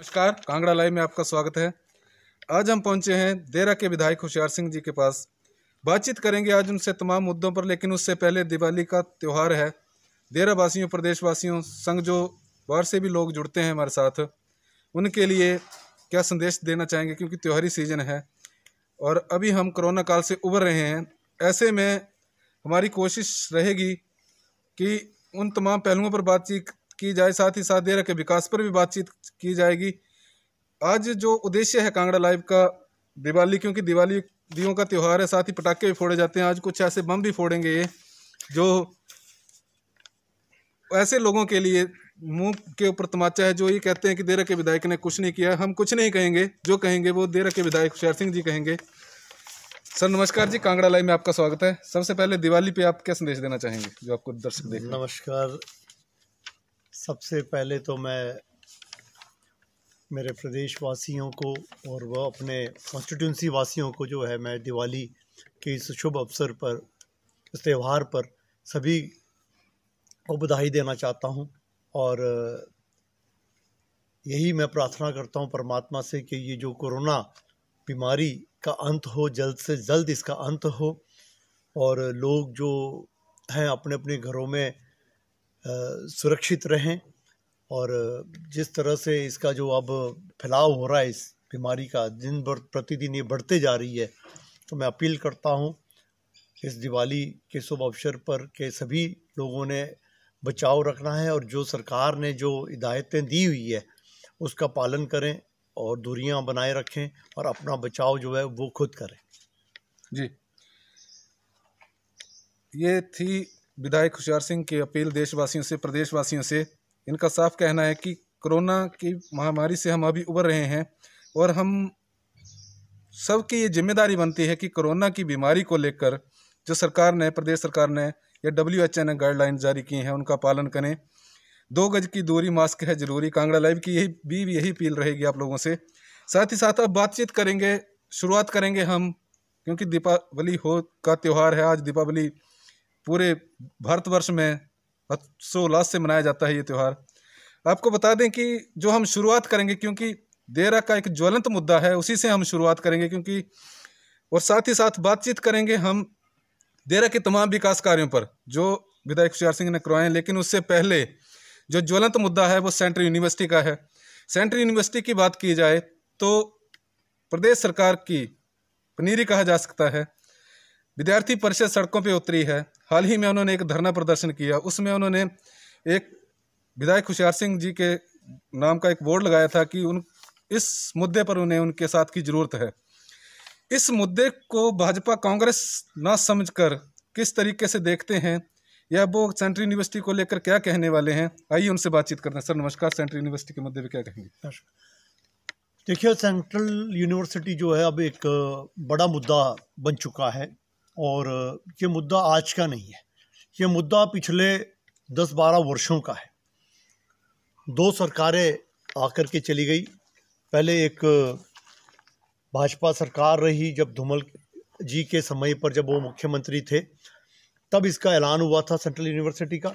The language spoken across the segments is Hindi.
नमस्कार, कांगड़ा लाइव में आपका स्वागत है। आज हम पहुंचे हैं देरा के विधायक होशियार सिंह जी के पास। बातचीत करेंगे आज उनसे तमाम मुद्दों पर, लेकिन उससे पहले दिवाली का त्यौहार है। देरा वासियों, प्रदेशवासियों संग जो बाहर से भी लोग जुड़ते हैं हमारे साथ, उनके लिए क्या संदेश देना चाहेंगे, क्योंकि त्योहारी सीजन है और अभी हम कोरोना काल से उबर रहे हैं। ऐसे में हमारी कोशिश रहेगी कि उन तमाम पहलुओं पर बातचीत की जाए, साथ ही साथ देरा के विकास पर भी बातचीत की जाएगी। आज जो उद्देश्य है कांगड़ा लाइव का, दिवाली, क्योंकि दिवाली दियों का त्यौहार है, साथ ही पटाखे भी फोड़े जाते हैं। आज कुछ ऐसे बम भी फोड़ेंगे ये जो ऐसे लोगों के लिए मुंह के ऊपर तमाचा है, जो ये कहते हैं कि देरा के विधायक ने कुछ नहीं किया। हम कुछ नहीं कहेंगे, जो कहेंगे वो देरा के विधायक होशियार सिंह जी कहेंगे। सर नमस्कार जी, कांगड़ा लाइव में आपका स्वागत है। सबसे पहले दिवाली पे आप क्या संदेश देना चाहेंगे जो आपको दर्शक देख रहे हैं? नमस्कार। सबसे पहले तो मैं मेरे प्रदेशवासियों को और वह अपने कॉन्स्टिट्यूंसी वासियों को जो है, मैं दिवाली के इस शुभ अवसर पर, इस त्यौहार पर सभी को बधाई देना चाहता हूं। और यही मैं प्रार्थना करता हूं परमात्मा से कि ये जो कोरोना बीमारी का अंत हो, जल्द से जल्द इसका अंत हो और लोग जो हैं अपने अपने घरों में सुरक्षित रहें। और जिस तरह से इसका जो अब फैलाव हो रहा है इस बीमारी का, दिन भर प्रतिदिन ये बढ़ते जा रही है, तो मैं अपील करता हूँ इस दिवाली के शुभ अवसर पर कि सभी लोगों ने बचाव रखना है और जो सरकार ने जो हिदायतें दी हुई है उसका पालन करें और दूरियां बनाए रखें और अपना बचाव जो है वो खुद करें। जी, ये थी विधायक होशियार सिंह की अपील देशवासियों से, प्रदेशवासियों से। इनका साफ कहना है कि कोरोना की महामारी से हम अभी उबर रहे हैं और हम सबकी ये जिम्मेदारी बनती है कि कोरोना की बीमारी को लेकर जो सरकार ने, प्रदेश सरकार ने या WHO ने गाइडलाइन जारी की हैं, उनका पालन करें। 2 गज की दूरी, मास्क है जरूरी। कांगड़ा लाइव की यही अपील रहेगी आप लोगों से। साथ ही साथ अब बातचीत करेंगे, शुरुआत करेंगे हम, क्योंकि दीपावली का त्यौहार है आज। दीपावली पूरे भारतवर्ष में हर्षोल्लास से मनाया जाता है ये त्यौहार। आपको बता दें कि जो हम शुरुआत करेंगे, क्योंकि देरा का एक ज्वलंत मुद्दा है, उसी से हम शुरुआत करेंगे, क्योंकि और साथ ही साथ बातचीत करेंगे हम देरा के तमाम विकास कार्यों पर जो विधायक होशियार सिंह ने करवाए हैं। लेकिन उससे पहले जो ज्वलंत मुद्दा है वो सेंट्रल यूनिवर्सिटी का है। सेंट्रल यूनिवर्सिटी की बात की जाए तो प्रदेश सरकार की पनीरी कहा जा सकता है। विद्यार्थी परिषद सड़कों पे उतरी है। हाल ही में उन्होंने एक धरना प्रदर्शन किया, उसमें उन्होंने एक विधायक होशियार सिंह जी के नाम का एक बोर्ड लगाया था कि इस मुद्दे पर उन्हें उनके साथ की जरूरत है। इस मुद्दे को भाजपा कांग्रेस ना समझकर किस तरीके से देखते हैं, या वो सेंट्रल यूनिवर्सिटी को लेकर क्या कहने वाले हैं, आइए उनसे बातचीत करते हैं। सर नमस्कार, सेंट्रल यूनिवर्सिटी के मुद्दे पे क्या कहेंगे? देखिए, सेंट्रल यूनिवर्सिटी जो है अब एक बड़ा मुद्दा बन चुका है और ये मुद्दा आज का नहीं है। ये मुद्दा पिछले 10-12 वर्षों का है। 2 सरकारें आकर के चली गई। पहले एक भाजपा सरकार रही, जब धूमल जी के समय पर, जब वो मुख्यमंत्री थे, तब इसका ऐलान हुआ था सेंट्रल यूनिवर्सिटी का।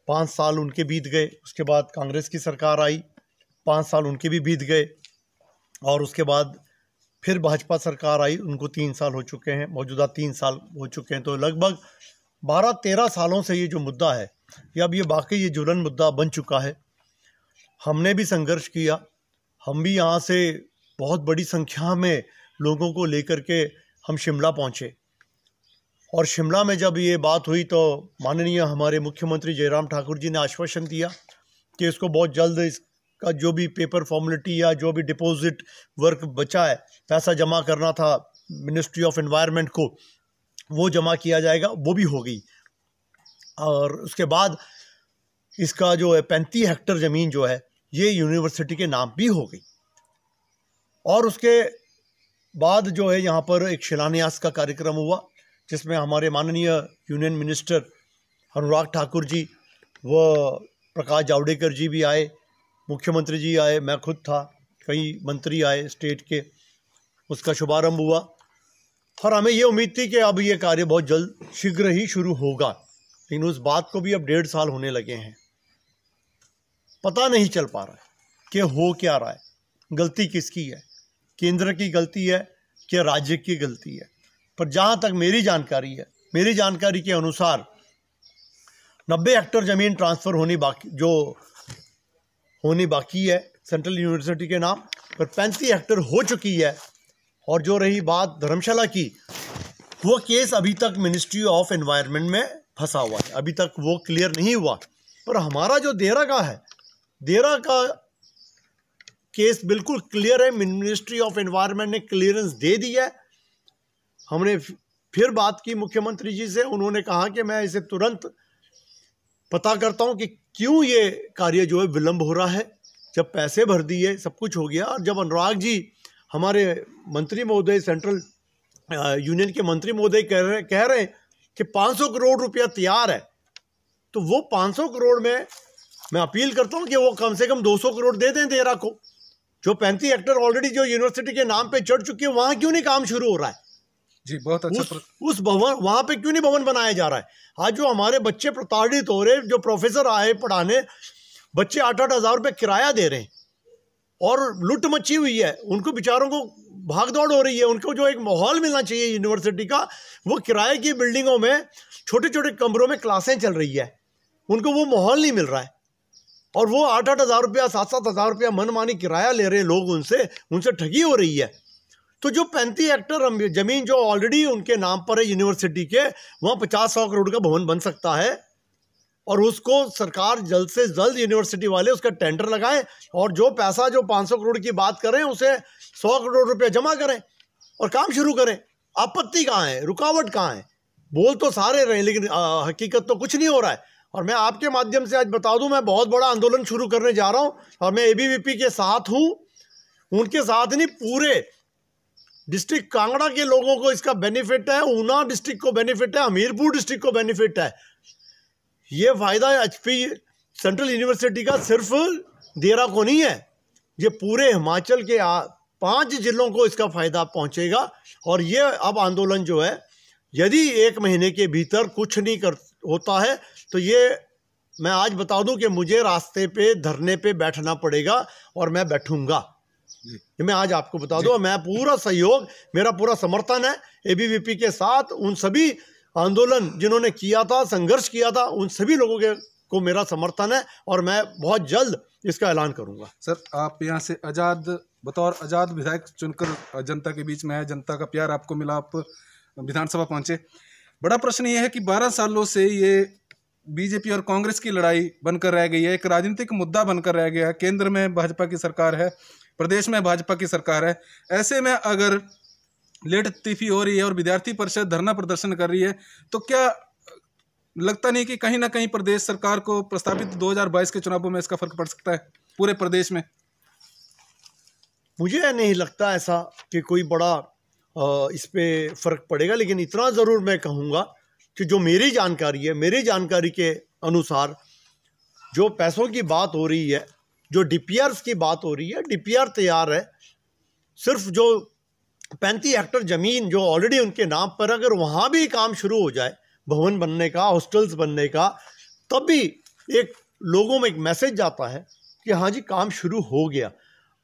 5 साल उनके बीत गए। उसके बाद कांग्रेस की सरकार आई, 5 साल उनके भी बीत गए और उसके बाद फिर भाजपा सरकार आई, उनको 3 साल हो चुके हैं, मौजूदा 3 साल हो चुके हैं। तो लगभग 12-13 सालों से ये जो मुद्दा है, या अब ये वाकई ये ज्वलन मुद्दा बन चुका है। हमने भी संघर्ष किया। हम भी यहाँ से बहुत बड़ी संख्या में लोगों को लेकर के हम शिमला पहुँचे और शिमला में जब ये बात हुई तो माननीय हमारे मुख्यमंत्री जयराम ठाकुर जी ने आश्वासन दिया कि इसको बहुत जल्द का जो भी पेपर फॉर्मेलिटी या जो भी डिपॉजिट वर्क बचा है, पैसा जमा करना था मिनिस्ट्री ऑफ एनवायरनमेंट को, वो जमा किया जाएगा। वो भी हो गई और उसके बाद इसका जो है 35 हेक्टेयर ज़मीन जो है ये यूनिवर्सिटी के नाम भी हो गई। और उसके बाद जो है यहाँ पर एक शिलान्यास का कार्यक्रम हुआ, जिसमें हमारे माननीय यूनियन मिनिस्टर अनुराग ठाकुर जी व प्रकाश जावड़ेकर जी भी आए, मुख्यमंत्री जी आए, मैं खुद था, कई मंत्री आए स्टेट के। उसका शुभारंभ हुआ और हमें ये उम्मीद थी कि अब ये कार्य बहुत जल्द शीघ्र ही शुरू होगा। लेकिन उस बात को भी अब 1.5 साल होने लगे हैं, पता नहीं चल पा रहा है। कि हो क्या रहा है, गलती किसकी है, केंद्र की गलती है कि राज्य की गलती है। पर जहाँ तक मेरी जानकारी है, मेरी जानकारी के अनुसार 90 हेक्टेयर ज़मीन ट्रांसफ़र होनी बाकी है सेंट्रल यूनिवर्सिटी के नाम पर, 35 हेक्टेयर हो चुकी है। और जो रही बात धर्मशाला की, वो केस अभी तक मिनिस्ट्री ऑफ एनवायरनमेंट में फंसा हुआ है, अभी तक वो क्लियर नहीं हुआ। पर हमारा जो देरा का है, देरा का केस बिल्कुल क्लियर है, मिनिस्ट्री ऑफ एनवायरनमेंट ने क्लियरेंस दे दी है। हमने फिर बात की मुख्यमंत्री जी से, उन्होंने कहा कि मैं इसे तुरंत पता करता हूं कि क्यों ये कार्य जो है विलंब हो रहा है। जब पैसे भर दिए, सब कुछ हो गया, और जब अनुराग जी हमारे मंत्री महोदय, सेंट्रल यूनियन के मंत्री महोदय कह रहे हैं कि 500 करोड़ रुपया तैयार है, तो वो 500 करोड़ में मैं अपील करता हूं कि वो कम से कम 200 करोड़ दे दें देरा को। जो 35 हेक्टेयर ऑलरेडी जो यूनिवर्सिटी के नाम पे चढ़ चुकी है, वहां क्यों नहीं काम शुरू हो रहा है? जी, बहुत अच्छा। उस भवन, वहां पे क्यों नहीं भवन बनाया जा रहा है? आज जो हमारे बच्चे प्रताड़ित हो रहे, जो प्रोफेसर आए पढ़ाने, बच्चे 8-8 हज़ार रुपये किराया दे रहे हैं और लुट मची हुई है, उनको बेचारों को भाग दौड़ हो रही है। उनको जो एक माहौल मिलना चाहिए यूनिवर्सिटी का, वो किराए की बिल्डिंगों में छोटे छोटे कमरों में क्लासें चल रही है, उनको वो माहौल नहीं मिल रहा है। और वो 8-8 हज़ार रुपया, 7-7 हज़ार रुपया मनमानी किराया ले रहे हैं लोग, उनसे ठगी हो रही है। तो जो 35 हेक्टेयर ज़मीन जो ऑलरेडी उनके नाम पर है यूनिवर्सिटी के, वहाँ 50-100 करोड़ का भवन बन सकता है, और उसको सरकार जल्द से जल्द, यूनिवर्सिटी वाले उसका टेंडर लगाएं, और जो पैसा जो 500 करोड़ की बात करें उसे 100 करोड़ रुपया जमा करें और काम शुरू करें। आपत्ति कहाँ है, रुकावट कहाँ है? बोल तो सारे रहे, लेकिन हकीकत तो कुछ नहीं हो रहा है। और मैं आपके माध्यम से आज बता दूं, मैं बहुत बड़ा आंदोलन शुरू करने जा रहा हूं, और मैं एबीवीपी के साथ हूं, उनके साथ नहीं, पूरे डिस्ट्रिक्ट कांगड़ा के लोगों को इसका बेनिफिट है, ऊना डिस्ट्रिक्ट को बेनिफिट है, हमीरपुर डिस्ट्रिक्ट को बेनिफिट है। ये फायदा एचपी सेंट्रल यूनिवर्सिटी का सिर्फ देरा को नहीं है, ये पूरे हिमाचल के 5 जिलों को इसका फायदा पहुंचेगा। और ये अब आंदोलन जो है, यदि 1 महीने के भीतर कुछ नहीं होता है, तो ये मैं आज बता दूं कि मुझे रास्ते पे धरने पे बैठना पड़ेगा, और मैं बैठूंगा। ये मैं आज आपको बता दूं, मैं पूरा सहयोग, मेरा पूरा समर्थन है एबीवीपी के साथ। उन सभी आंदोलन जिन्होंने किया था, संघर्ष किया था, उन सभी लोगों को मेरा समर्थन है, और मैं बहुत जल्द इसका ऐलान करूंगा। सर, आप यहाँ से बतौर आज़ाद विधायक चुनकर जनता के बीच में आए, जनता का प्यार आपको मिला, आप विधानसभा पहुंचे। बड़ा प्रश्न ये है कि 12 सालों से ये बीजेपी और कांग्रेस की लड़ाई बनकर रह गई है, एक राजनीतिक मुद्दा बनकर रह गया है। केंद्र में भाजपा की सरकार है, प्रदेश में भाजपा की सरकार है। ऐसे में अगर लेट तीफी हो रही है और विद्यार्थी परिषद धरना प्रदर्शन कर रही है, तो क्या लगता नहीं कि कहीं ना कहीं प्रदेश सरकार को प्रस्तावित 2022 के चुनावों में इसका फर्क पड़ सकता है पूरे प्रदेश में? मुझे नहीं लगता ऐसा कि कोई बड़ा इस पे फर्क पड़ेगा, लेकिन इतना ज़रूर मैं कहूँगा कि जो मेरी जानकारी है, मेरी जानकारी के अनुसार जो पैसों की बात हो रही है, जो डीपीआर्स की बात हो रही है, डीपीआर तैयार है। सिर्फ जो 35 हेक्टेयर ज़मीन जो ऑलरेडी उनके नाम पर, अगर वहाँ भी काम शुरू हो जाए, भवन बनने का, हॉस्टल्स बनने का, तब भी एक लोगों में एक मैसेज जाता है कि हाँ जी काम शुरू हो गया।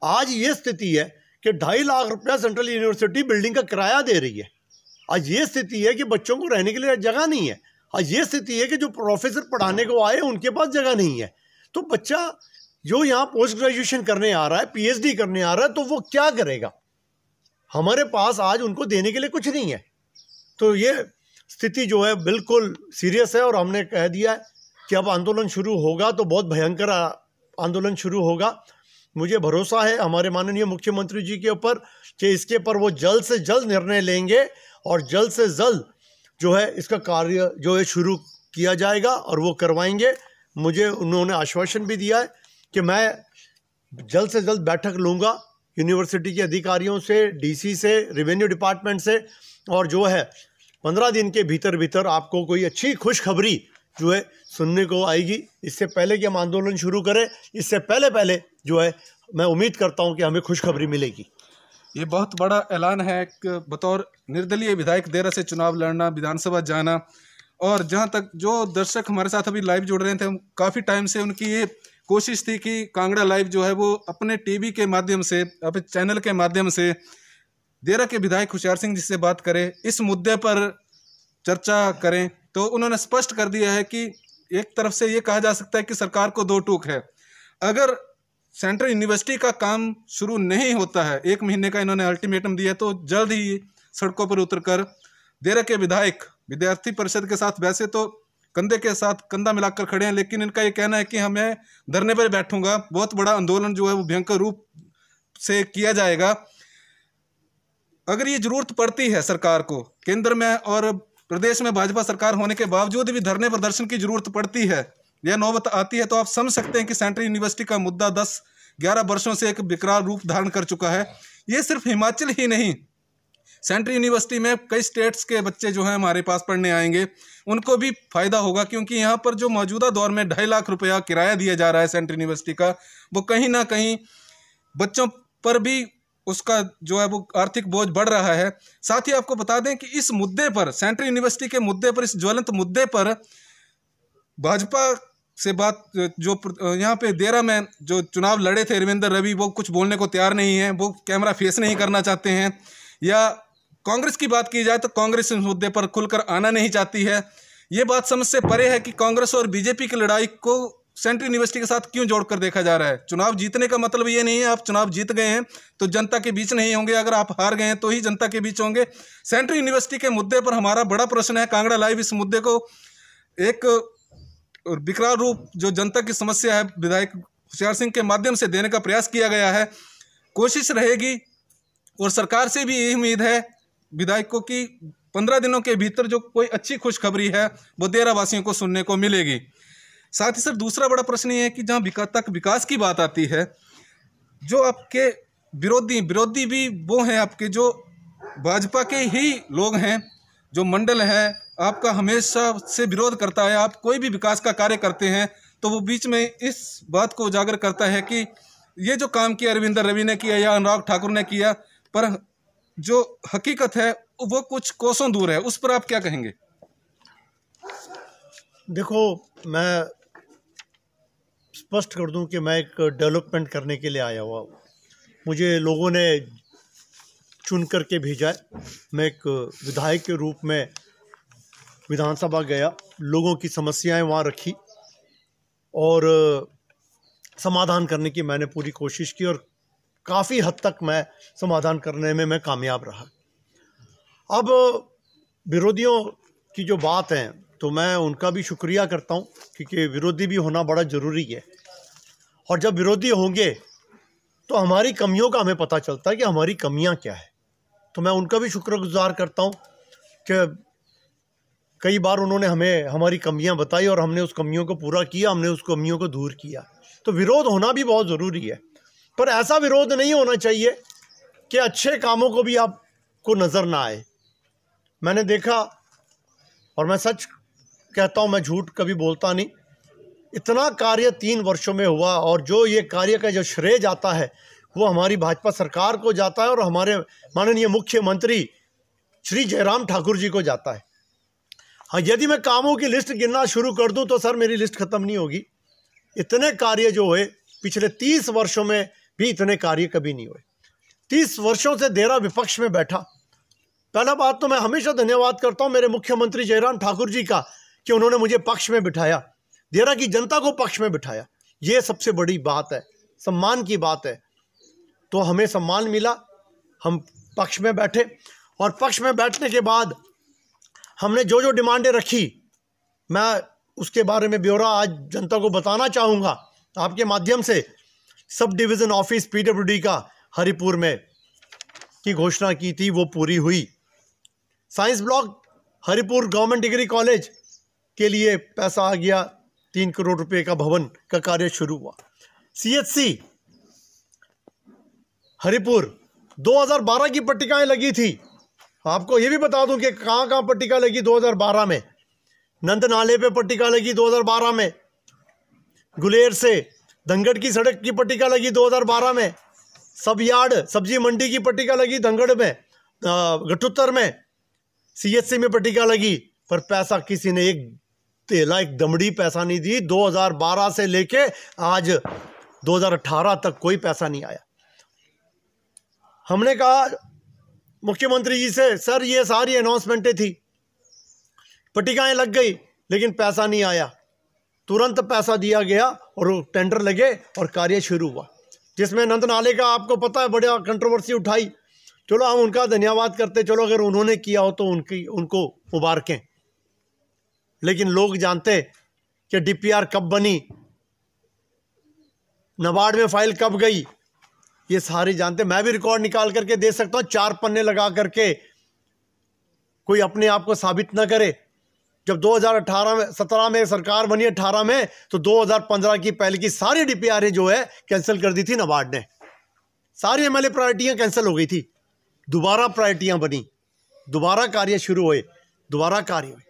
आज ये स्थिति है कि 2.5 लाख रुपया सेंट्रल यूनिवर्सिटी बिल्डिंग का किराया दे रही है। आज ये स्थिति है कि बच्चों को रहने के लिए जगह नहीं है। आज ये स्थिति है कि जो प्रोफेसर पढ़ाने को आए उनके पास जगह नहीं है। तो बच्चा जो यहाँ पोस्ट ग्रेजुएशन करने आ रहा है, पीएचडी करने आ रहा है, तो वो क्या करेगा? हमारे पास आज उनको देने के लिए कुछ नहीं है। तो ये स्थिति जो है बिल्कुल सीरियस है, और हमने कह दिया है कि अब आंदोलन शुरू होगा तो बहुत भयंकर आंदोलन शुरू होगा। मुझे भरोसा है हमारे माननीय मुख्यमंत्री जी के ऊपर कि इसके पर वो जल्द से जल्द निर्णय लेंगे, और जल्द से जल्द जो है इसका कार्य जो है शुरू किया जाएगा, और वो करवाएंगे। मुझे उन्होंने आश्वासन भी दिया है कि मैं जल्द से जल्द बैठक लूँगा यूनिवर्सिटी के अधिकारियों से, डीसी से, रेवेन्यू डिपार्टमेंट से, और जो है 15 दिन के भीतर भीतर आपको कोई अच्छी खुशखबरी जो है सुनने को आएगी। इससे पहले कि हम आंदोलन शुरू करें, इससे पहले जो है मैं उम्मीद करता हूं कि हमें खुशखबरी मिलेगी। ये बहुत बड़ा ऐलान है, बतौर निर्दलीय विधायक देरा से चुनाव लड़ना, विधानसभा जाना। और जहां तक जो दर्शक हमारे साथ अभी लाइव जुड़ रहे थे, काफ़ी टाइम से उनकी ये कोशिश थी कि कांगड़ा लाइव जो है वो अपने टीवी के माध्यम से, अपने चैनल के माध्यम से देरा के विधायक होशियार सिंह जी से बात करें, इस मुद्दे पर चर्चा करें। तो उन्होंने स्पष्ट कर दिया है कि एक तरफ से ये कहा जा सकता है कि सरकार को दो टूक है। अगर सेंट्रल यूनिवर्सिटी का काम शुरू नहीं होता है, 1 महीने का इन्होंने अल्टीमेटम दिया, तो जल्द ही सड़कों पर उतरकर देरा के विधायक विद्यार्थी परिषद के साथ वैसे तो कंधे के साथ कंधा मिलाकर खड़े हैं, लेकिन इनका ये कहना है कि हमें धरने पर बैठूंगा, बहुत बड़ा आंदोलन जो है वो भयंकर रूप से किया जाएगा। अगर ये जरूरत पड़ती है सरकार को, केंद्र में और प्रदेश में भाजपा सरकार होने के बावजूद भी धरने प्रदर्शन की जरूरत पड़ती है या नौबत आती है, तो आप समझ सकते हैं कि सेंट्रल यूनिवर्सिटी का मुद्दा 10-11 वर्षों से एक विकराल रूप धारण कर चुका है। ये सिर्फ हिमाचल ही नहीं, सेंट्रल यूनिवर्सिटी में कई स्टेट्स के बच्चे जो हैं हमारे पास पढ़ने आएंगे, उनको भी फायदा होगा, क्योंकि यहाँ पर जो मौजूदा दौर में 2.5 लाख रुपया किराया दिया जा रहा है सेंट्रल यूनिवर्सिटी का, वो कहीं ना कहीं बच्चों पर भी उसका जो है वो आर्थिक बोझ बढ़ रहा है। साथ ही आपको बता दें कि इस मुद्दे पर, सेंट्रल यूनिवर्सिटी के मुद्दे पर, इस ज्वलंत मुद्दे पर भाजपा से बात, जो यहाँ पे देरा में जो चुनाव लड़े थे रविंद्र रवि, वो कुछ बोलने को तैयार नहीं है, वो कैमरा फेस नहीं करना चाहते हैं। या कांग्रेस की बात की जाए तो कांग्रेस इस मुद्दे पर खुलकर आना नहीं चाहती है। ये बात समझ से परे है कि कांग्रेस और बीजेपी की लड़ाई को सेंट्रल यूनिवर्सिटी के साथ क्यों जोड़कर देखा जा रहा है। चुनाव जीतने का मतलब ये नहीं है आप चुनाव जीत गए हैं तो जनता के बीच नहीं होंगे, अगर आप हार गए हैं तो ही जनता के बीच होंगे। सेंट्रल यूनिवर्सिटी के मुद्दे पर हमारा बड़ा प्रश्न है। कांगड़ा लाइव इस मुद्दे को एक विकराल रूप, जो जनता की समस्या है, विधायक होशियार सिंह के माध्यम से देने का प्रयास किया गया है। कोशिश रहेगी और सरकार से भी यही उम्मीद है विधायकों की 15 दिनों के भीतर जो कोई अच्छी खुशखबरी है वो देरा वासियों को सुनने को मिलेगी। साथ ही सर दूसरा बड़ा प्रश्न ये है कि जहाँ विकास की बात आती है, जो आपके विरोधी भी वो हैं आपके जो भाजपा के ही लोग हैं, जो मंडल है आपका हमेशा से विरोध करता है। आप कोई भी विकास का कार्य करते हैं तो वो बीच में इस बात को उजागर करता है कि ये जो काम किया रविंद्र रवि ने किया या अनुराग ठाकुर ने किया, पर जो हकीकत है वो कुछ कोसों दूर है। उस पर आप क्या कहेंगे? देखो, मैं स्पष्ट कर दूं कि मैं एक डेवलपमेंट करने के लिए आया हुआ हूँ। मुझे लोगों ने चुन करके भेजा है। मैं एक विधायक के रूप में विधानसभा गया, लोगों की समस्याएं वहाँ रखी और समाधान करने की मैंने पूरी कोशिश की और काफ़ी हद तक मैं समाधान करने में मैं कामयाब रहा। अब विरोधियों की जो बात है तो मैं उनका भी शुक्रिया करता हूँ, क्योंकि विरोधी भी होना बड़ा ज़रूरी है। और जब विरोधी होंगे तो हमारी कमियों का हमें पता चलता है कि हमारी कमियाँ क्या है। तो मैं उनका भी शुक्रगुजार करता हूँ कि कई बार उन्होंने हमें हमारी कमियाँ बताई और हमने उस कमियों को पूरा किया, हमने उस कमियों को दूर किया। तो विरोध होना भी बहुत ज़रूरी है, पर ऐसा विरोध नहीं होना चाहिए कि अच्छे कामों को भी आपको नज़र ना आए। मैंने देखा, और मैं सच कहता हूँ, मैं झूठ कभी बोलता नहीं, इतना कार्य 3 वर्षों में हुआ और जो ये कार्य का जो श्रेय जाता है वो हमारी भाजपा सरकार को जाता है और हमारे माननीय मुख्यमंत्री श्री जयराम ठाकुर जी को जाता है। हाँ, यदि मैं कामों की लिस्ट गिनना शुरू कर दूं तो सर मेरी लिस्ट ख़त्म नहीं होगी। इतने कार्य जो हुए पिछले 30 वर्षों में भी इतने कार्य कभी नहीं हुए। 30 वर्षों से देरा विपक्ष में बैठा। पहला बात तो मैं हमेशा धन्यवाद करता हूं मेरे मुख्यमंत्री जयराम ठाकुर जी का कि उन्होंने मुझे पक्ष में बिठाया, देरा की जनता को पक्ष में बिठाया। ये सबसे बड़ी बात है, सम्मान की बात है। तो हमें सम्मान मिला, हम पक्ष में बैठे और पक्ष में बैठने के बाद हमने जो जो डिमांडें रखी, मैं उसके बारे में ब्यौरा आज जनता को बताना चाहूँगा आपके माध्यम से। सब डिवीज़न ऑफिस पीडब्ल्यूडी का हरिपुर में की घोषणा की थी, वो पूरी हुई। Science block Haripur government degree college के लिए पैसा आ गया, 3 करोड़ रुपए का भवन का कार्य शुरू हुआ। CHC हरिपुर 2012 की पट्टिकाएं लगी थी। आपको ये भी बता दूं कि कहाँ कहाँ पट्टिका लगी 2012 में। नंद नाले पे पट्टिका लगी 2012 में, गुलेर से धनगढ़ की सड़क की पट्टिका लगी 2012 में, सब यार्ड सब्जी मंडी की पट्टिका लगी धनगढ़ में, गठुत्तर में CHC में पट्टिका लगी, पर पैसा किसी ने एक तेला एक दमड़ी पैसा नहीं दी। 2012 से लेके आज 2018 तक कोई पैसा नहीं आया। हमने कहा मुख्यमंत्री जी से, सर ये सारी अनाउंसमेंटें थी, पट्टिकाएं लग गई, लेकिन पैसा नहीं आया। तुरंत पैसा दिया गया और टेंडर लगे और कार्य शुरू हुआ, जिसमें नंद नाले का आपको पता है बड़ा कंट्रोवर्सी उठाई। चलो हम उनका धन्यवाद करते, चलो अगर उन्होंने किया हो तो उनको मुबारकें। लेकिन लोग जानते कि डीपीआर कब बनी, नाबार्ड में फाइल कब गई, ये सारे जानते। मैं भी रिकॉर्ड निकाल करके दे सकता हूँ, 4 पन्ने लगा करके, कोई अपने आप को साबित न करे। जब 2017 में सरकार बनी 18 में, तो 2015 की पहले की सारी डीपीआर जो है कैंसिल कर दी थी नाबार्ड ने। सारी एमएलए प्रायोरिटियां कैंसिल हो गई थी, दोबारा प्रायोरिटियां बनी, दोबारा कार्य शुरू हुए, दोबारा कार्य हुए।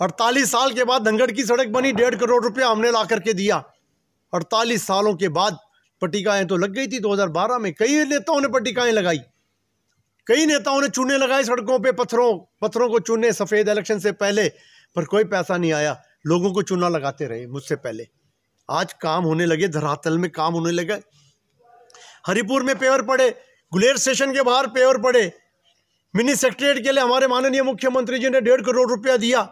48 साल के बाद धनगढ़ की सड़क बनी, 1.5 करोड़ रुपया हमने ला करके दिया। 48 सालों के बाद पट्टिकाएं तो लग गई थी 2012 में। कई नेताओं ने पट्टिकाएं लगाई, कई नेताओं ने चूने लगाए सड़कों पे, पत्थरों को चूने सफ़ेद इलेक्शन से पहले, पर कोई पैसा नहीं आया। लोगों को चूना लगाते रहे मुझसे पहले। आज काम होने लगे, धरातल में काम होने लगे। हरिपुर में पेवर पड़े, गुलेर स्टेशन के बाहर पेवर पड़े, मिनी सेक्रेटरीट के लिए हमारे माननीय मुख्यमंत्री जी ने 1.5 करोड़ रुपया दिया।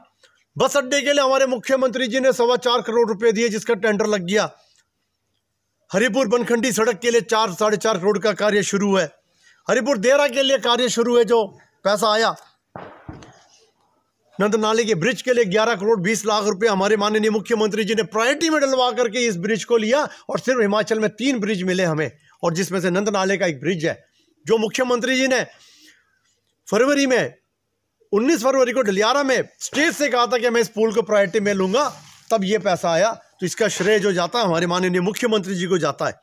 बस अड्डे के लिए हमारे मुख्यमंत्री जी ने 4.25 करोड़ रुपए दिए, जिसका टेंडर लग गया। हरिपुर बनखंडी सड़क के लिए 4-4.5 करोड़ का कार्य शुरू है। हरिपुर देरा के लिए कार्य शुरू है, जो पैसा आया। नंद नाले के ब्रिज के लिए 11 करोड़ 20 लाख रुपए हमारे माननीय मुख्यमंत्री जी ने प्रायोरिटी में डलवा करके इस ब्रिज को लिया। और सिर्फ हिमाचल में 3 ब्रिज मिले हमें, और जिसमें से नंद नाले का एक ब्रिज है, जो मुख्यमंत्री जी ने फरवरी में 19 फरवरी को डलियारा में स्टेज से कहा था कि मैं इस पुल को प्रायोरिटी में लूंगा, तब ये पैसा आया। तो इसका श्रेय जो जाता है हमारे माननीय मुख्यमंत्री जी को जाता है।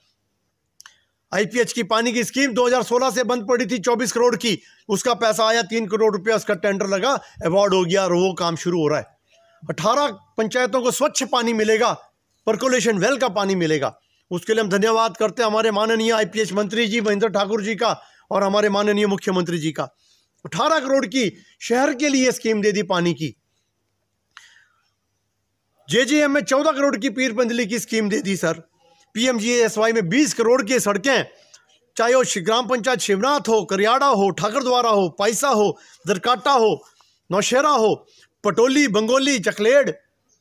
आईपीएच की पानी की स्कीम 2016 से बंद पड़ी थी, 24 करोड़ की, उसका पैसा आया 3 करोड़ रुपया, उसका टेंडर लगा, अवार्ड हो गया और वो काम शुरू हो रहा है। 18 पंचायतों को स्वच्छ पानी मिलेगा, पर्कोलेशन वेल का पानी मिलेगा। उसके लिए हम धन्यवाद करते हैं हमारे माननीय आईपीएच मंत्री जी महेंद्र ठाकुर जी का और हमारे माननीय मुख्यमंत्री जी का। 18 करोड़ की शहर के लिए स्कीम दे दी पानी की। जेजेएम में 14 करोड़ की पीर पंजली की स्कीम दे दी सर। पीएमजीएसवाई में 20 करोड़ की सड़कें, चाहे वो ग्राम पंचायत शिवनाथ हो, करियाड़ा हो, ठाकरद्वारा हो, पाइसा हो, दरकाटा हो, नौशहरा हो, पटोली, बंगोली, चकलेड़,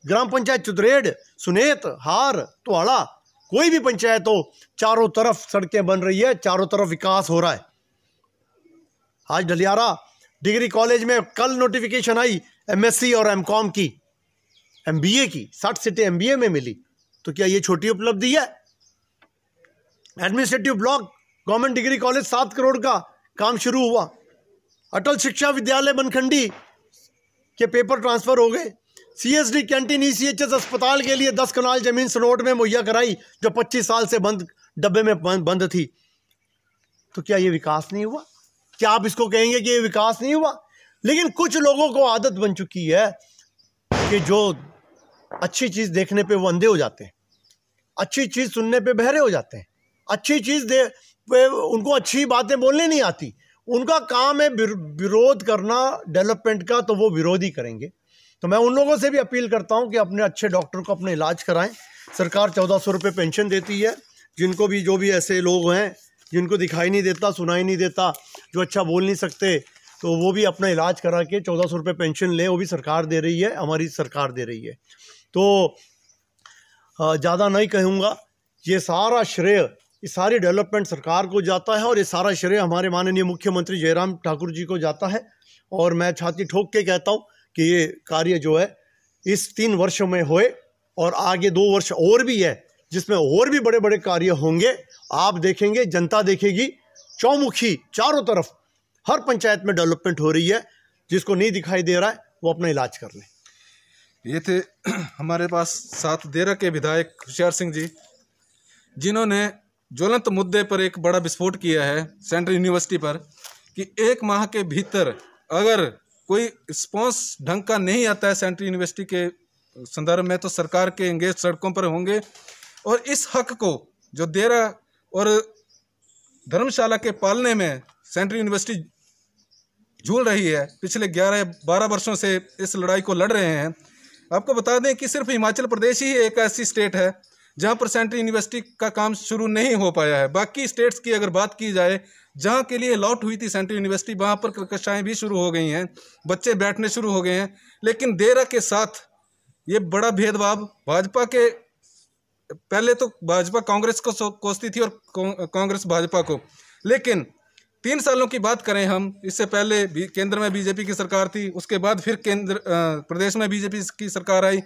ग्राम पंचायत चुतरेड़, सुनेत, हार, टोहाड़ा, कोई भी पंचायत हो, चारों तरफ सड़कें बन रही है, चारों तरफ विकास हो रहा है। आज ढलियारा डिग्री कॉलेज में कल नोटिफिकेशन आई एमएससी और एमकॉम की, एमबीए की, 60 सीटें एमबीए में मिली। तो क्या ये छोटी उपलब्धि है? Administrative block government degree college 7 crore का काम शुरू हुआ। अटल शिक्षा विद्यालय बनखंडी के पेपर ट्रांसफर हो गए। सीएसडी कैंटीन ईसीएचएस अस्पताल के लिए 10 कनाल जमीन सनोट में मुहैया कराई, जो 25 साल से बंद डब्बे में बंद थी। तो क्या ये विकास नहीं हुआ? क्या आप इसको कहेंगे कि ये विकास नहीं हुआ? लेकिन कुछ लोगों को आदत बन चुकी है कि जो अच्छी चीज़ देखने पे वो अंधे हो जाते हैं, अच्छी चीज़ सुनने पे बहरे हो जाते हैं, अच्छी चीज़ उनको अच्छी बातें बोलने नहीं आती। उनका काम है विरोध करना डेवलपमेंट का, तो वो विरोध ही करेंगे। तो मैं उन लोगों से भी अपील करता हूं कि अपने अच्छे डॉक्टर को अपने इलाज कराएं। सरकार 1400 रुपये पेंशन देती है। जिनको भी जो भी ऐसे लोग हैं जिनको दिखाई नहीं देता, सुनाई नहीं देता, जो अच्छा बोल नहीं सकते, तो वो भी अपना इलाज करा के 1400 रुपये पेंशन ले। वो भी सरकार दे रही है, हमारी सरकार दे रही है। तो ज़्यादा नहीं कहूँगा, ये सारा श्रेय, ये सारी डेवलपमेंट सरकार को जाता है और ये सारा श्रेय हमारे माननीय मुख्यमंत्री जयराम ठाकुर जी को जाता है। और मैं छाती ठोक के कहता हूँ कि ये कार्य जो है इस 3 वर्ष में होए, और आगे 2 वर्ष और भी है जिसमें और भी बड़े बड़े कार्य होंगे। आप देखेंगे, जनता देखेगी, चौमुखी चारों तरफ हर पंचायत में डेवलपमेंट हो रही है। जिसको नहीं दिखाई दे रहा है वो अपना इलाज कर ले। ये थे हमारे पास साथ देरा के विधायक खुशियार सिंह जी, जिन्होंने ज्वलंत मुद्दे पर एक बड़ा विस्फोट किया है सेंट्रल यूनिवर्सिटी पर, कि 1 माह के भीतर अगर कोई रिस्पॉन्स ढंग का नहीं आता है सेंट्रल यूनिवर्सिटी के संदर्भ में, तो सरकार के एंगेज सड़कों पर होंगे। और इस हक को जो देरा और धर्मशाला के पालने में सेंट्रल यूनिवर्सिटी झूल रही है, पिछले 11-12 वर्षों से इस लड़ाई को लड़ रहे हैं। आपको बता दें कि सिर्फ हिमाचल प्रदेश ही एक ऐसी स्टेट है जहां पर सेंट्रल यूनिवर्सिटी का काम शुरू नहीं हो पाया है। बाकी स्टेट्स की अगर बात की जाए जहां के लिए अलॉट हुई थी सेंट्रल यूनिवर्सिटी, वहां पर कक्षाएं भी शुरू हो गई हैं, बच्चे बैठने शुरू हो गए हैं। लेकिन देरा के साथ ये बड़ा भेदभाव भाजपा के, पहले तो भाजपा कांग्रेस को कोसती थी और कांग्रेस भाजपा को, लेकिन 3 सालों की बात करें हम, इससे पहले भी केंद्र में बीजेपी की सरकार थी, उसके बाद फिर प्रदेश में बीजेपी की सरकार आई।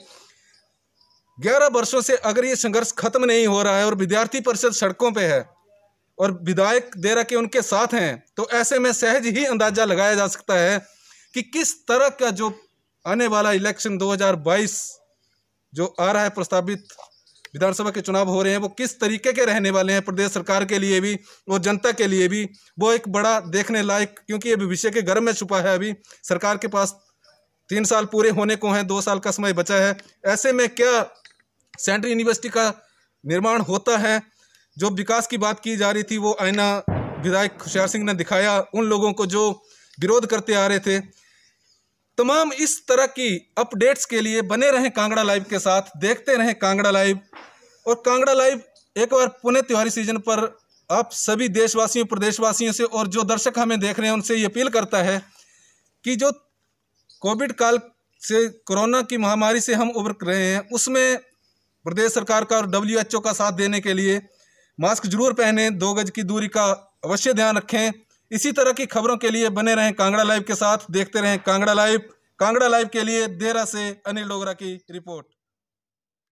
11 वर्षों से अगर ये संघर्ष खत्म नहीं हो रहा है और विद्यार्थी परिषद सड़कों पे है और विधायक देरा के उनके साथ हैं, तो ऐसे में सहज ही अंदाजा लगाया जा सकता है कि किस तरह का जो आने वाला इलेक्शन 2022 जो आ रहा है, प्रस्तावित विधानसभा के चुनाव हो रहे हैं, वो किस तरीके के रहने वाले हैं। प्रदेश सरकार के लिए भी और जनता के लिए भी वो एक बड़ा देखने लायक, क्योंकि ये भविष्य के गर्भ में छुपा है। अभी सरकार के पास 3 साल पूरे होने को हैं, 2 साल का समय बचा है। ऐसे में क्या सेंट्रल यूनिवर्सिटी का निर्माण होता है? जो विकास की बात की जा रही थी वो आईना विधायक खुशियार सिंह ने दिखाया उन लोगों को जो विरोध करते आ रहे थे। तमाम इस तरह की अपडेट्स के लिए बने रहें कांगड़ा लाइव के साथ, देखते रहें कांगड़ा लाइव। और कांगड़ा लाइव एक बार पुणे त्योहारी सीजन पर आप सभी देशवासियों, प्रदेशवासियों से और जो दर्शक हमें देख रहे हैं उनसे ये अपील करता है कि जो कोविड काल से, कोरोना की महामारी से हम उबर रहे हैं, उसमें प्रदेश सरकार का और WHO का साथ देने के लिए मास्क जरूर पहने, 2 गज की दूरी का अवश्य ध्यान रखें। इसी तरह की खबरों के लिए बने रहें कांगड़ा लाइव के साथ, देखते रहें कांगड़ा लाइव। कांगड़ा लाइव के लिए देरा से अनिल डोगरा की रिपोर्ट।